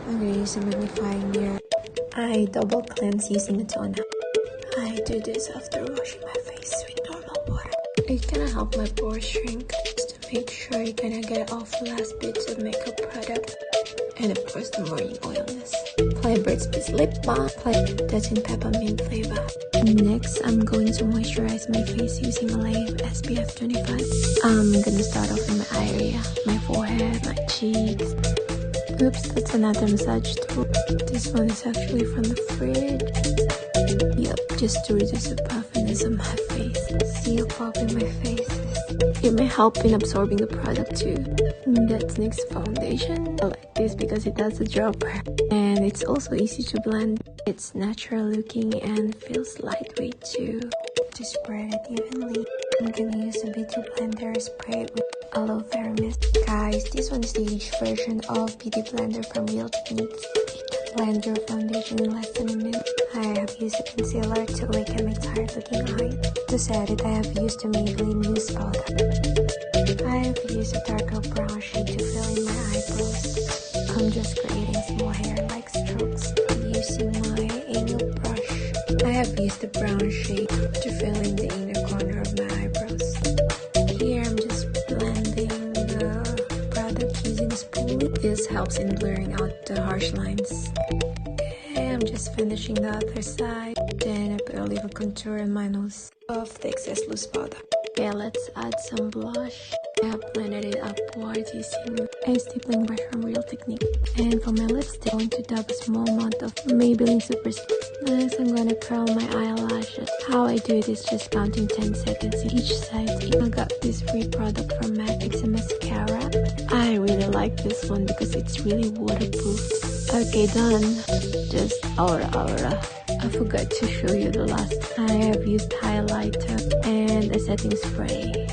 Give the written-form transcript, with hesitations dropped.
I'm gonna use a magnifying mirror. I double cleanse using a toner. I do this after washing my face with normal water. It gonna help my pores shrink, just to make sure you're gonna get off the last bits of makeup product. And of course the morning oilness. Apply Burt's Bees lip balm, that's in peppermint flavor. Next, I'm going to moisturize my face using Olay SPF 25. I'm gonna start off in my eye area, my forehead, my cheeks. Oops, that's another massage tool. This one is actually from the fridge. Yep, just to reduce the puffiness of my face. See how puffy my face is. It may help in absorbing the product too. That's NYX foundation. I like this because it has a dropper. And it's also easy to blend. It's natural looking and feels lightweight too. To spread it evenly, I'm gonna use a beauty blender spray with aloe vera mist. Guys, this one is the huge version of beauty blender from Real Techniques. It can blend your foundation in less than a minute. I have used a concealer to awaken my tired looking eye. To set it, I have used a Maybelline loose powder. I have used a darker brown shade to fill in my eyebrows. I'm just creating small hair-like strokes using my angle brush. I have used the brown shade to fill in the inner corner of my eyebrows. Here I'm just blending the product using a spoon. This helps in blurring out the harsh lines. Okay, I'm just finishing the other side. Then I put a little contour on my nose of the excess loose powder. Okay, let's add some blush. I have blended it upwards using a stippling brush from Real Technique. And for my lipstick, I'm going to dab a small amount of Maybelline Super Stick. Next, I'm going to curl my eyelashes. How I do it is just counting 10 seconds in each side. I got this free product from MAC. It's a mascara. I really like this one because it's really waterproof. Okay, done. Just aura. I forgot to show you the last. I have used highlighter and a setting spray.